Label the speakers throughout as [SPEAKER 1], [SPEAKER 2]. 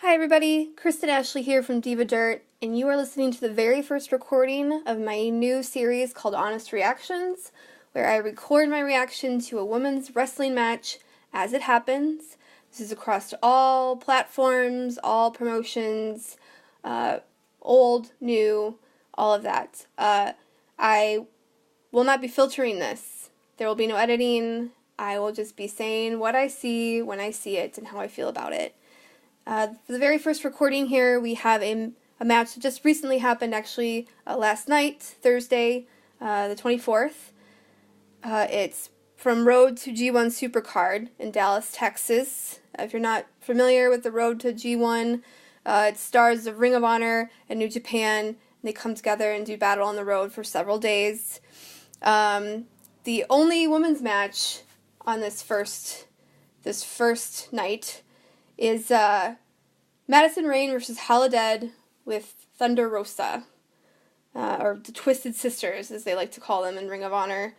[SPEAKER 1] Hi everybody, Kristen Ashley here from Diva Dirt, and you are listening to the very first recording of my new series called Honest Reactions, where I record my reaction to a women's wrestling match as it happens. This is across all platforms, all promotions, old, new, all of that. I will not be filtering this. There will be no editing. I will just be saying what I see when I see it and how I feel about it. For the very first recording here, we have a match that just recently happened, actually, last night, Thursday, the 24th. It's from Road to G1 Supercard in Dallas, Texas. If you're not familiar with the Road to G1, it stars of Ring of Honor and New Japan, and they come together and do battle on the road for several days. The only women's match on this first night is Madison Rayne versus Holidead with Thunder Rosa, or the Twisted Sisters, as they like to call them in Ring of Honor.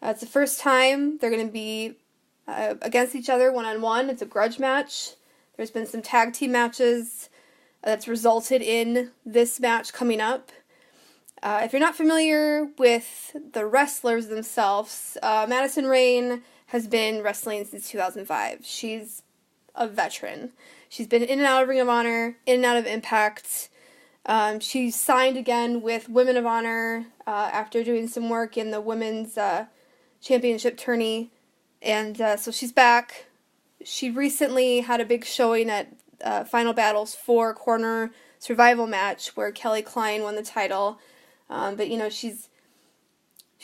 [SPEAKER 1] It's the first time they're going to be against each other one-on-one. It's a grudge match. There's been some tag team matches that's resulted in this match coming up. If you're not familiar with the wrestlers themselves, Madison Rayne has been wrestling since 2005. She's a veteran. She's been in and out of Ring of Honor, in and out of Impact. She signed again with Women of Honor after doing some work in the Women's Championship tourney. And so she's back. She recently had a big showing at Final Battles 4 Corner Survival match where Kelly Klein won the title. But, you know, she's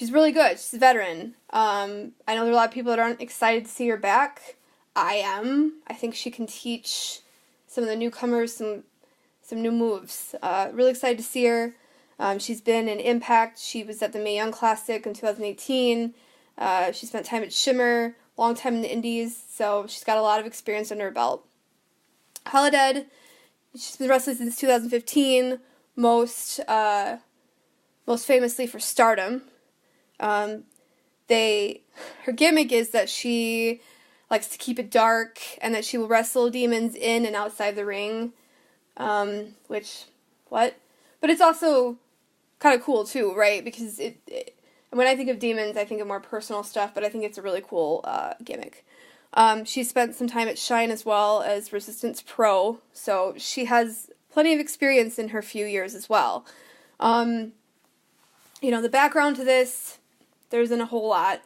[SPEAKER 1] really good. She's a veteran. I know there are a lot of people that aren't excited to see her back. I am. I think she can teach some of the newcomers some new moves. Really excited to see her. She's been in Impact. She was at the Mae Young Classic in 2018. She spent time at Shimmer, long time in the Indies, so she's got a lot of experience under her belt. Holidead, she's been wrestling since 2015, most famously for Stardom. Her gimmick is that she likes to keep it dark, and that she will wrestle demons in and outside the ring, But it's also kind of cool, too, right? Because when I think of demons, I think of more personal stuff, but I think it's a really cool gimmick. She spent some time at Shine as well as Resistance Pro, so she has plenty of experience in her few years as well. The background to this, there isn't a whole lot.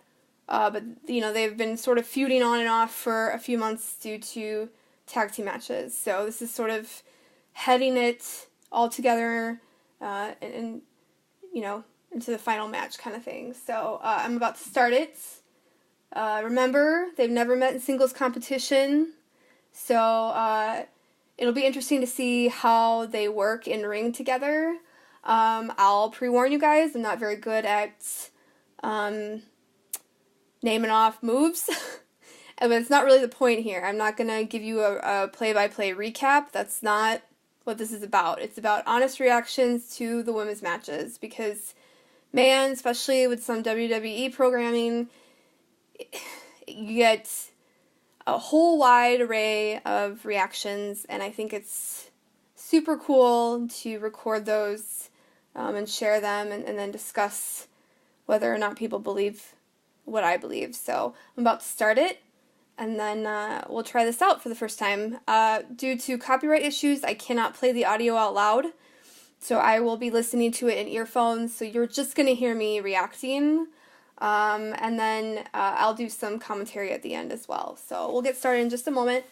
[SPEAKER 1] But, they've been sort of feuding on and off for a few months due to tag team matches. So this is sort of heading it all together into the final match kind of thing. So I'm about to start it. Remember, they've never met in singles competition. So it'll be interesting to see how they work in ring together. I'll pre-warn you guys, I'm not very good at naming off moves, but it's not really the point here. I'm not going to give you a play-by-play recap. That's not what this is about. It's about honest reactions to the women's matches, because, man, especially with some WWE programming, you get a whole wide array of reactions, and I think it's super cool to record those and share them and then discuss whether or not people believe what I believe. So I'm about to start it, and then we'll try this out for the first time. Due to copyright issues, I cannot play the audio out loud, so I will be listening to it in earphones, so you're just going to hear me reacting, and then I'll do some commentary at the end as well. So we'll get started in just a moment.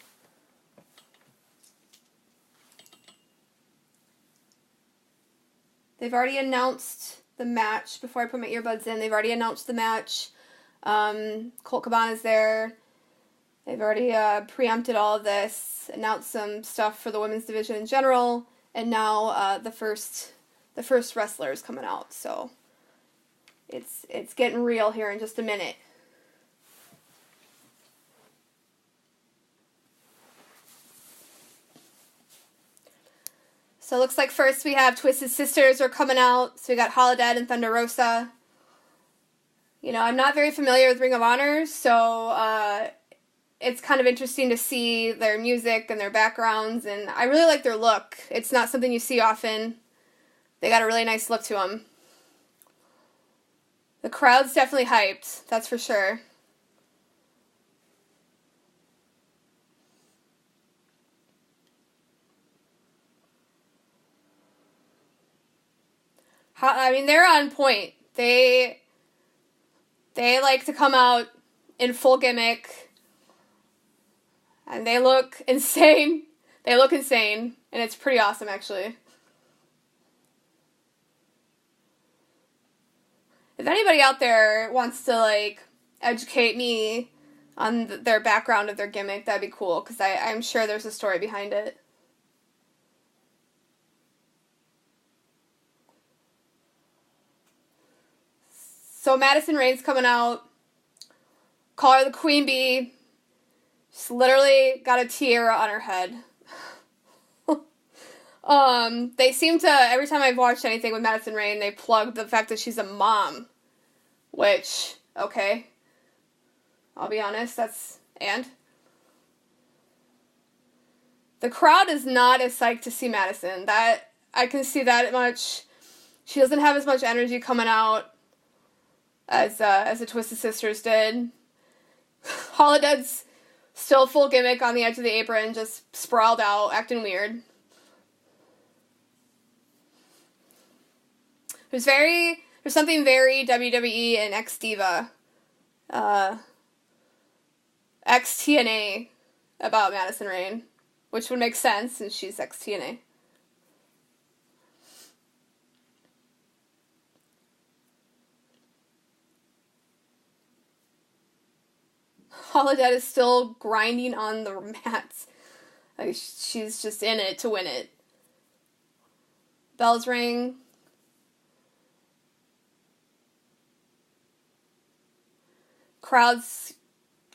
[SPEAKER 1] They've already announced the match. Before I put my earbuds in, they've already announced the match. Colt Cabana's there. They've already preempted all of this, announced some stuff for the women's division in general, and now the first wrestler is coming out. So it's getting real here in just a minute. So it looks like first we have Twisted Sisters are coming out. So we got Holidead and Thunder Rosa. I'm not very familiar with Ring of Honor, so it's kind of interesting to see their music and their backgrounds, and I really like their look. It's not something you see often. They got a really nice look to them. The crowd's definitely hyped, that's for sure. I mean, they're on point. They like to come out in full gimmick, and they look insane. They look insane, and it's pretty awesome, actually. If anybody out there wants to, like, educate me on their background of their gimmick, that'd be cool, because I'm sure there's a story behind it. So Madison Rayne's coming out. Call her the Queen Bee. She's literally got a tiara on her head. They seem to, every time I've watched anything with Madison Rayne, they plug the fact that she's a mom. Which, okay. I'll be honest, and? The crowd is not as psyched to see Madison. That, I can see that much. She doesn't have as much energy coming out as the Twisted Sisters did. Holidead's still full gimmick on the edge of the apron, just sprawled out, acting weird. There's something very WWE and ex-Diva, ex-TNA about Madison Rayne, which would make sense since she's ex-TNA. Holidead is still grinding on the mats. Like, she's just in it to win it. Bells ring.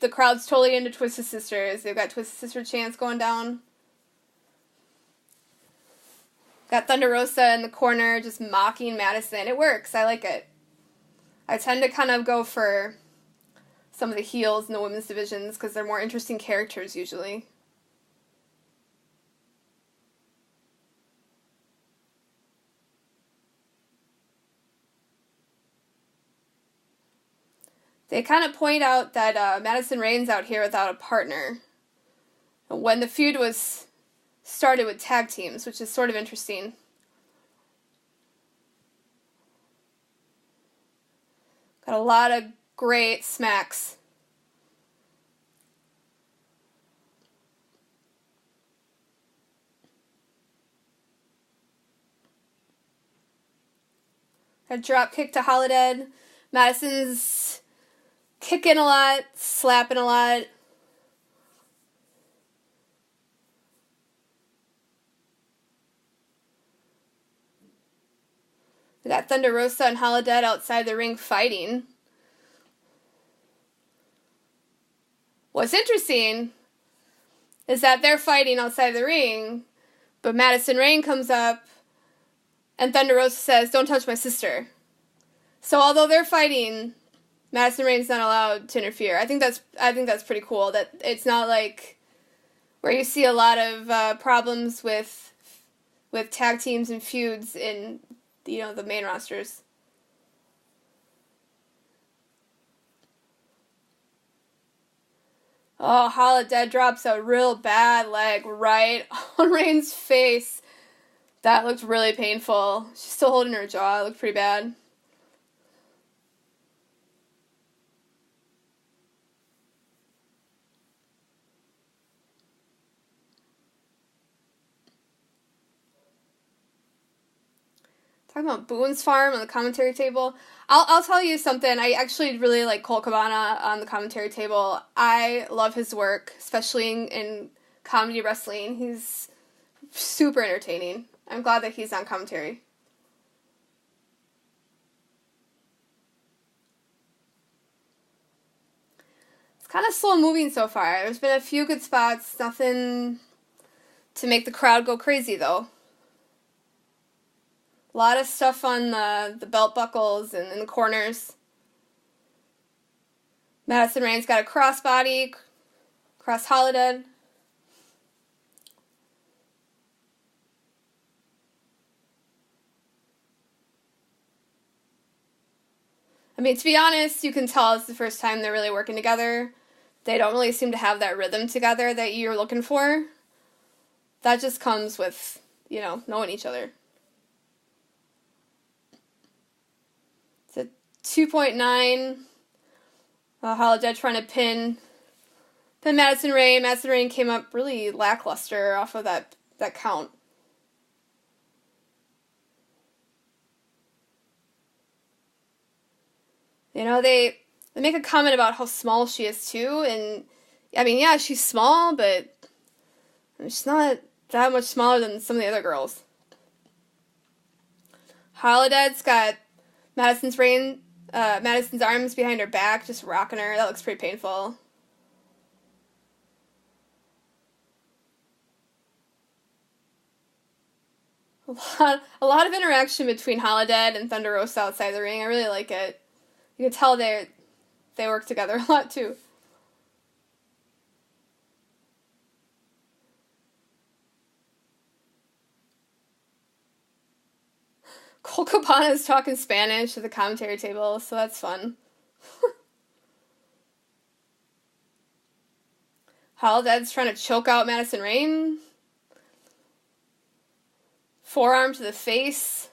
[SPEAKER 1] The crowd's totally into Twisted Sisters. They've got Twisted Sister chants going down. Got Thunder Rosa in the corner just mocking Madison. It works. I like it. I tend to kind of go for some of the heels in the women's divisions because they're more interesting characters usually. They kind of point out that Madison Rayne's out here without a partner when the feud was started with tag teams, which is sort of interesting. Got a lot of great smacks. A drop kick to Holidead. Madison's kicking a lot, slapping a lot. We got Thunder Rosa and Holidead outside the ring fighting. What's interesting is that they're fighting outside the ring, but Madison Rayne comes up and Thunder Rosa says, "Don't touch my sister." So although they're fighting, Madison Rayne's not allowed to interfere. I think that's pretty cool. That it's not like where you see a lot of problems with tag teams and feuds in the main rosters. Oh, Holidead drops a real bad leg right on Rayne's face. That looked really painful. She's still holding her jaw. It looked pretty bad. Talking about Boone's Farm on the commentary table. I'll tell you something. I actually really like Colt Cabana on the commentary table. I love his work, especially in comedy wrestling. He's super entertaining. I'm glad that he's on commentary. It's kind of slow moving so far. There's been a few good spots. Nothing to make the crowd go crazy, though. A lot of stuff on the belt buckles and in the corners. Madison Rayne's got a crossbody across Holidead. I mean, to be honest, you can tell it's the first time they're really working together. They don't really seem to have that rhythm together that you're looking for. That just comes with, knowing each other. It's a 2.9. Holidead trying to pin Madison Rayne. Madison Rayne came up really lackluster off of that count. They make a comment about how small she is too, and I mean, yeah, she's small, but she's not that much smaller than some of the other girls. Holidead's got Madison's arms behind her back, just rocking her. That looks pretty painful. A lot of interaction between Holidead and Thunder Rosa outside the ring. I really like it. You can tell they work together a lot too. Cole Cabana is talking Spanish at the commentary table, so that's fun. Holidead's trying to choke out Madison Rayne. Forearm to the face.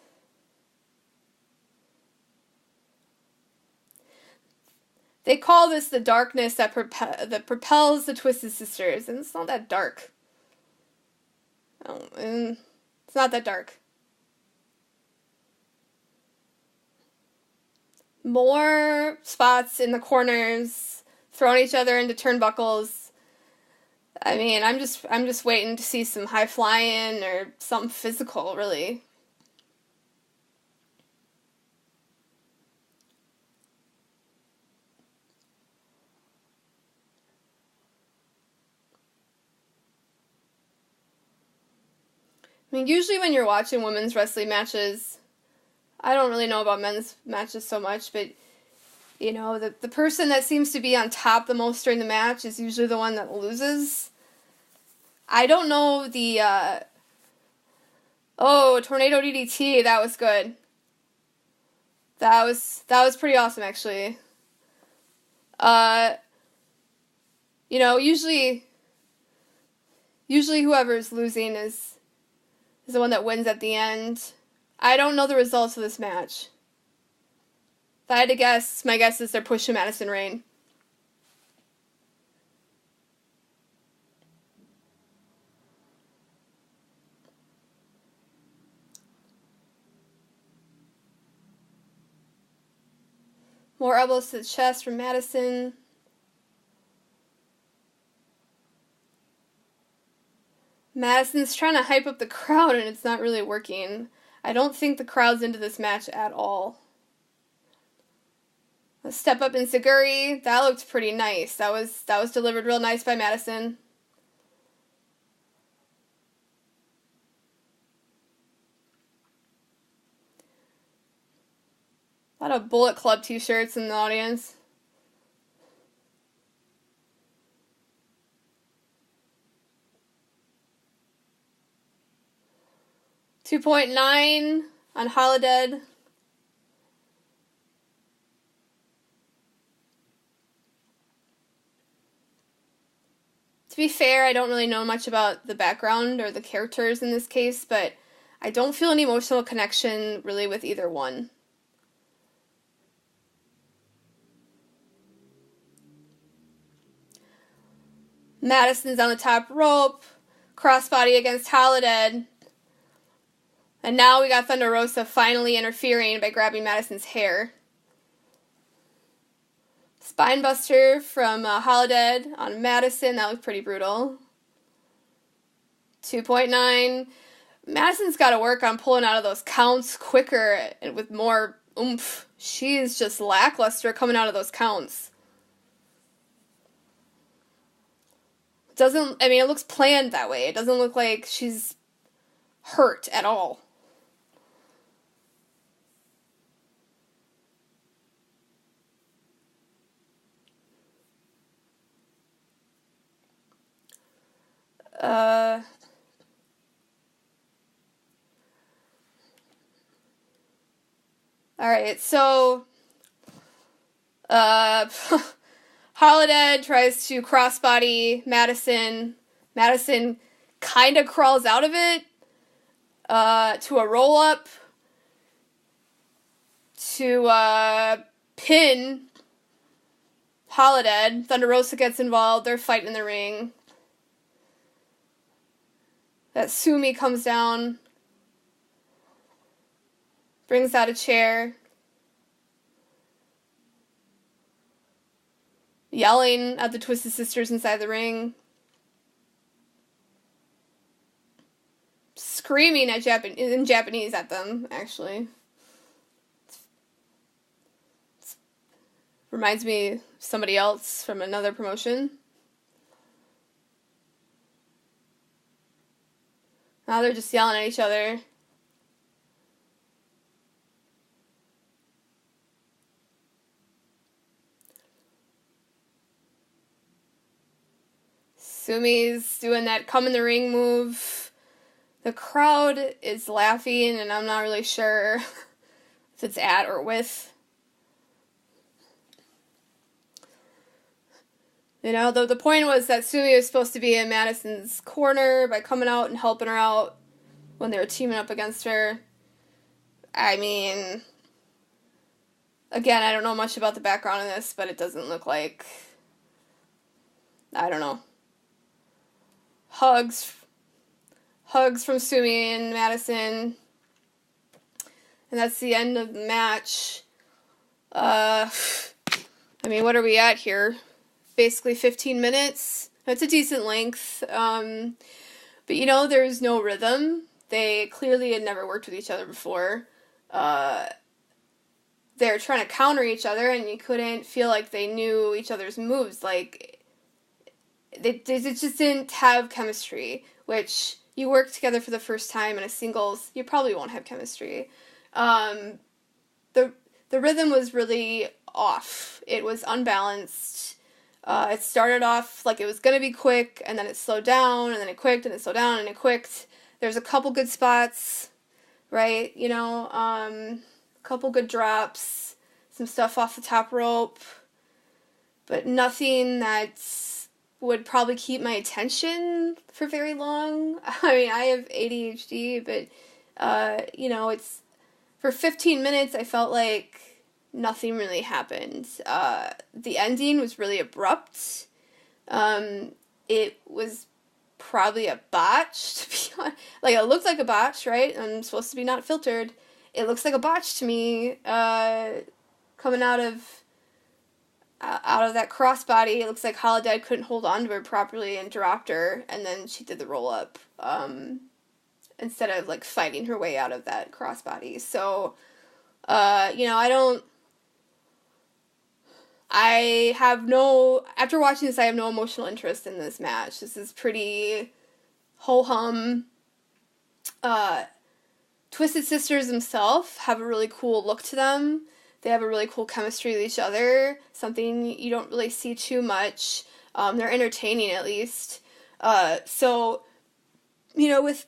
[SPEAKER 1] They call this the darkness that propels the Twisted Sisters, and it's not that dark. It's not that dark. More spots in the corners, throwing each other into turnbuckles. I mean, I'm just waiting to see some high flying or something physical, really. I mean, usually when you're watching women's wrestling matches, I don't really know about men's matches so much, but the person that seems to be on top the most during the match is usually the one that loses. I don't know the tornado DDT, that was good. That was pretty awesome, actually. Usually whoever's losing is the one that wins at the end. I don't know the results of this match. If I had to guess, my guess is they're pushing Madison Rayne. More elbows to the chest from Madison. Madison's trying to hype up the crowd and it's not really working. I don't think the crowd's into this match at all. A step up in Seguri, that looked pretty nice. That was delivered real nice by Madison. A lot of Bullet Club t-shirts in the audience. $2.9 on Holidead. To be fair, I don't really know much about the background or the characters in this case, but I don't feel any emotional connection really with either one. Madison's on the top rope, crossbody against Holidead. And now we got Thunder Rosa finally interfering by grabbing Madison's hair. Spinebuster from Holidead on Madison. That was pretty brutal. 2.9. Madison's got to work on pulling out of those counts quicker and with more oomph. She's just lackluster coming out of those counts. It looks planned that way. It doesn't look like she's hurt at all. Alright, so, Holidead tries to crossbody Madison. Madison kind of crawls out of it, to a roll-up, to, pin Holidead. Thunder Rosa gets involved. They're fighting in the ring. That Sumi comes down, brings out a chair, yelling at the Twisted Sisters inside the ring, screaming at in Japanese at them, actually. Reminds me of somebody else from another promotion. Now they're just yelling at each other. Sumi's doing that come in the ring move. The crowd is laughing, and I'm not really sure if it's at or with. You know, the point was that Sumi was supposed to be in Madison's corner by coming out and helping her out when they were teaming up against her. I mean, again, I don't know much about the background of this, but it doesn't look like, I don't know. Hugs from Sumi and Madison. And that's the end of the match. I mean, what are we at here? Basically 15 minutes. That's a decent length. But you know, there's no rhythm. They clearly had never worked with each other before. They're trying to counter each other, and you couldn't feel like they knew each other's moves. Like, they just didn't have chemistry, which you work together for the first time in a singles, you probably won't have chemistry. The rhythm was really off. It was unbalanced. It started off like it was going to be quick, and then it slowed down, and then it quicked, and it slowed down, and it quicked. There's a couple good spots, right? You know, a couple good drops, some stuff off the top rope, but nothing that would probably keep my attention for very long. I mean, I have ADHD, but, you know, it's, for 15 minutes, I felt like nothing really happened. The ending was really abrupt. It was probably a botch, to be honest. Like, it looked like a botch, right? I'm supposed to be not filtered. It looks like a botch to me, coming out of that crossbody. It looks like Holidead couldn't hold on to her properly and dropped her, and then she did the have instead of, like, fighting her way out of that crossbody. So, you know, after watching this, I have no emotional interest in this match. This is pretty ho-hum. Twisted Sisters themselves have a really cool look to them. They have a really cool chemistry with each other, something you don't really see too much. They're entertaining, at least. So, you know, with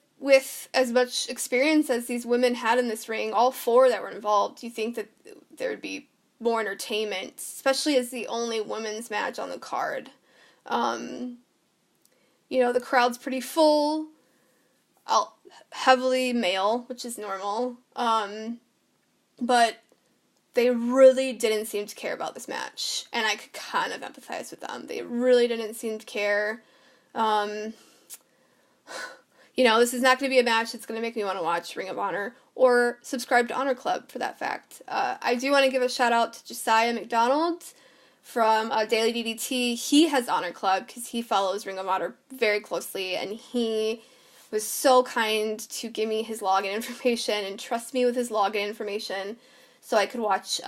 [SPEAKER 1] as much experience as these women had in this ring, all four that were involved, you think that there would be more entertainment, especially as the only women's match on the card. You know, the crowd's pretty full, heavily male, which is normal, but they really didn't seem to care about this match, and I could kind of empathize with them. They really didn't seem to care. You know, this is not going to be a match that's going to make me want to watch Ring of Honor or subscribe to Honor Club, for that fact. I do want to give a shout out to Josiah McDonald from Daily DDT. He has Honor Club because he follows Ring of Honor very closely, and he was so kind to give me his login information and trust me with his login information so I could watch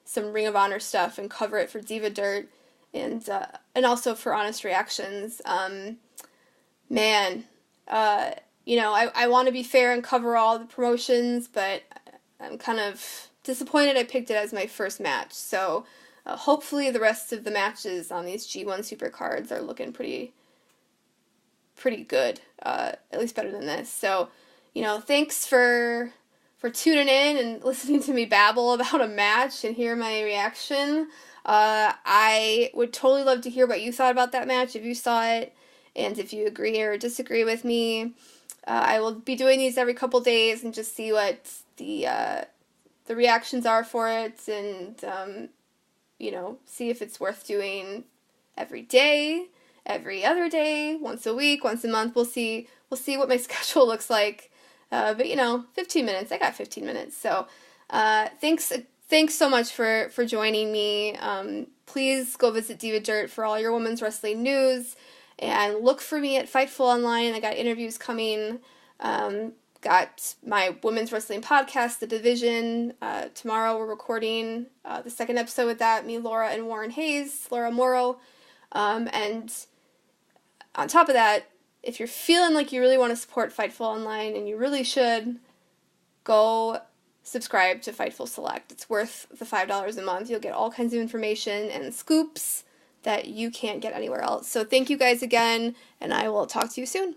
[SPEAKER 1] some Ring of Honor stuff and cover it for Diva Dirt and also for Honest Reactions. Man, you know, I want to be fair and cover all the promotions, but I'm kind of disappointed I picked it as my first match. So hopefully the rest of the matches on these G1 Supercards are looking pretty pretty good, at least better than this. So, thanks for tuning in and listening to me babble about a match and hear my reaction. I would totally love to hear what you thought about that match, if you saw it, and if you agree or disagree with me. I will be doing these every couple days and just see what the reactions are for it, and see if it's worth doing every day, every other day, once a week, once a month. We'll see what my schedule looks like. But 15 minutes. I got 15 minutes. So, thanks so much for joining me. Please go visit Diva Dirt for all your women's wrestling news, and look for me at Fightful Online. I got interviews coming. Got my women's wrestling podcast, The Division. Tomorrow we're recording the second episode with that. Me, Laura, and Warren Hayes, Laura Morrow. And on top of that, if you're feeling like you really want to support Fightful Online, and you really should, go subscribe to Fightful Select. It's worth the $5 a month. You'll get all kinds of information and scoops that you can't get anywhere else. So thank you guys again, and I will talk to you soon.